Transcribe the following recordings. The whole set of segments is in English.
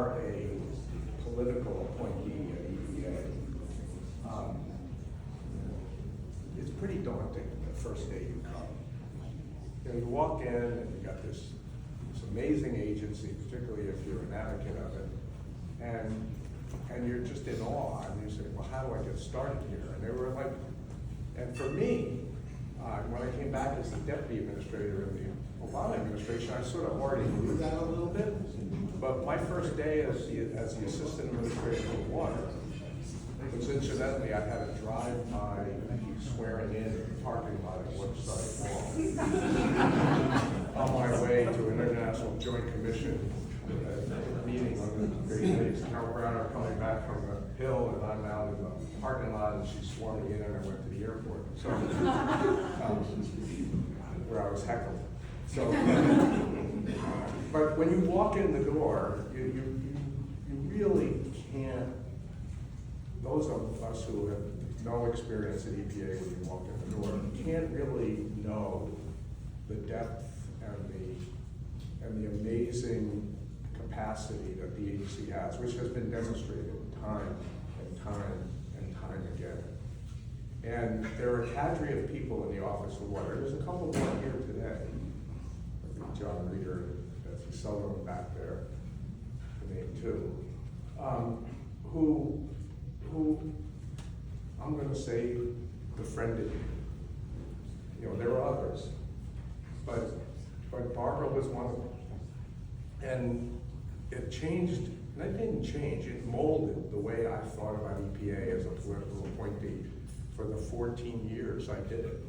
are a political appointee at EPA, it's pretty daunting the first day you come. You know, you walk in and you got this amazing agency, particularly if you're an advocate of it, and you're just in awe, and you say, well, how do I get started here? And they were like, and for me, when I came back as the deputy administrator in the Obama administration, I sort of already knew that a little bit. But my first day as the assistant administrator for water was, incidentally, I had a drive-by swearing in the parking lot at Woodside Mall on my way to an international joint commission meeting on the great days. Carol Browner coming back from the Hill, and I'm out in the parking lot, and she swore me in, and I went to the airport. So, where I was heckled. So, but when you walk in the door, you really can't. Those of us who have no experience at EPA when you walk in the door, you can't really know the depth and the amazing capacity that the agency has, which has been demonstrated time and time and time again. And there are a cadre of people in the Office of Water. There's a couple more here today. I think John Reeder and Betsy Sullivan back there, to name two, who I'm going to say befriended me. You know, there were others, but Barbara was one of them. And it changed, and it didn't change, it molded the way I thought about EPA as a political appointee for the 14 years I did it.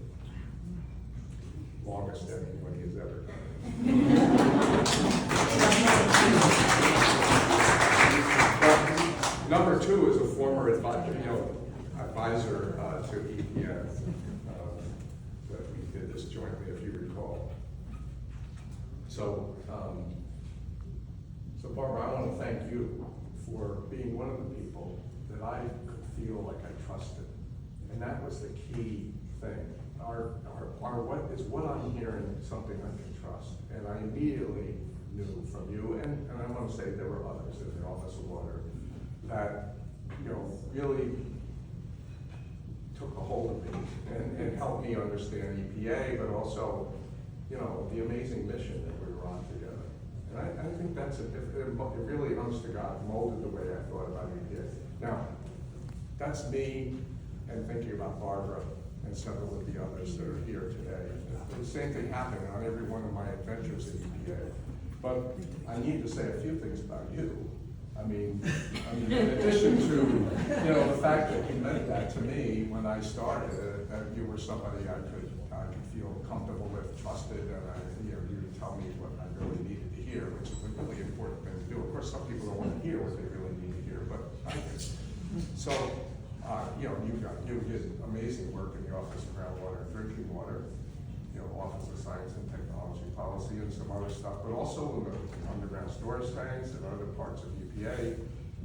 Longest anybody has ever done. But number two is a former advisor to EPA that we did this jointly, if you recall. So Barbara, I want to thank you for being one of the people that I could feel like I trusted. And that was the key thing. Our what I'm hearing is something I can trust. And I immediately knew from you, and I want to say there were others in the Office of Water that, you know, really took a hold of me and helped me understand EPA, but also, you know, the amazing mission that we were on together. And I think that's it really, honest to God, molded the way I thought about EPA. Now, that's me and thinking about Barbara and several of the others that are here today. The same thing happened on every one of my adventures at EPA. But I need to say a few things about you. I mean, in addition to, you know, the fact that you meant that to me when I started, that you were somebody I could feel comfortable with, trusted, and you would tell me what I really needed to hear, which is a really important thing to do. Of course, some people don't want to hear what they really need to hear, but I did. So, you know, you did amazing work in the Office of Groundwater and Drinking Water, you know, Office of Science and Technology Policy and some other stuff, but also in the underground storage tanks and other parts of EPA,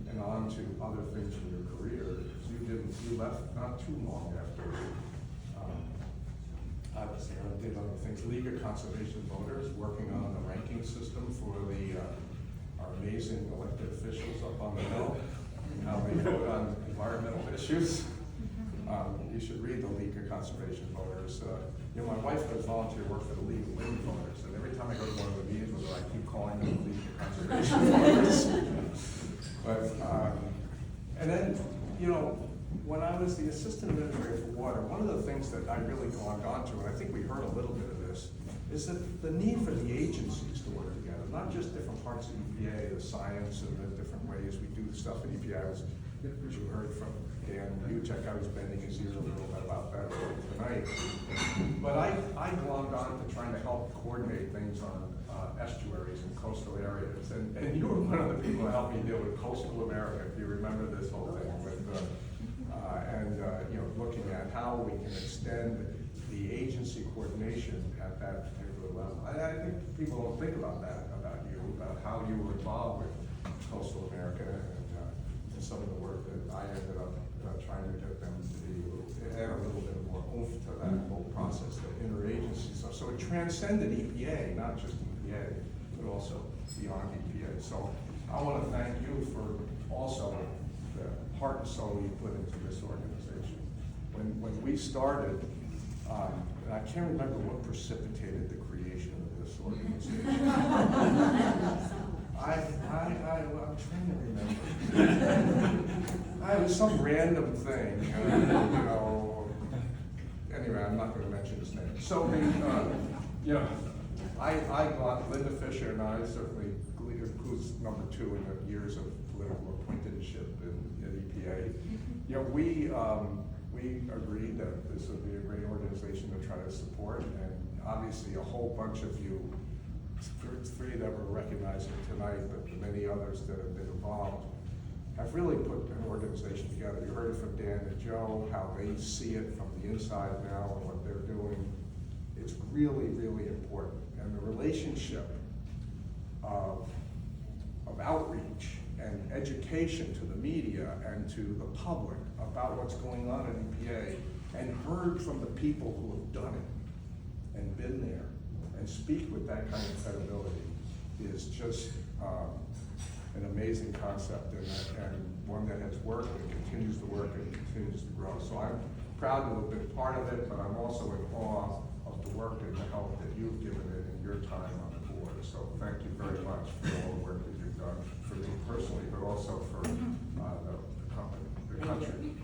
and on to other things in your career. You left not too long after I was there and did other things. League of Conservation Voters, working on the ranking system for our amazing elected officials up on the Hill, and how they vote on environmental issues. You should read the League of Conservation Voters. You know, my wife does volunteer work for the League of Wind Voters, and every time I go to one of the meetings with her, I keep calling them the League of Conservation Voters. But, and then, you know, when I was the assistant administrator for water, one of the things that I really glommed onto, and I think we heard a little bit of this, is that the need for the agencies to work together, not just different parts of EPA, the science and the different ways we do the stuff at EPA. As you heard from Dan Utek, I was bending his ear a little bit about that tonight. But I glommed on to trying to help coordinate things on estuaries and coastal areas. And you were one of the people who helped me deal with coastal America, if you remember this whole thing with you know, looking at how we can extend the agency coordination at that particular level. I think people don't think about that, about you, about how you were involved with coastal America and some of the work that I ended up trying to get them to add a little bit more oomph to that whole process, the interagency stuff. So it transcended EPA, not just EPA, but also beyond EPA. So I want to thank you for also the heart and soul you put into this organization. When we started, and I can't remember what precipitated the creation of this organization. I'm trying to remember. It was some random thing, you know. Anyway, I'm not going to mention his name. So, you know, I got Linda Fisher, and I certainly, who's number 2 in the years of political appointedship in EPA. You know, we agreed that this would be a great organization to try to support, and obviously a whole bunch of you, 3 that we're recognizing tonight, but the many others that have been involved, have really put an organization together. You heard it from Dan and Joe, how they see it from the inside now and what they're doing. It's really, really important. And the relationship of outreach and education to the media and to the public about what's going on in EPA, and heard from the people who have done it and been there and speak with that kind of credibility is just an amazing concept, and one that has worked and continues to work and continues to grow. So I'm proud to have been part of it, but I'm also in awe of the work and the help that you've given it in your time on the board. So thank you very much for all the work that you've done for me personally, but also for the company, the country.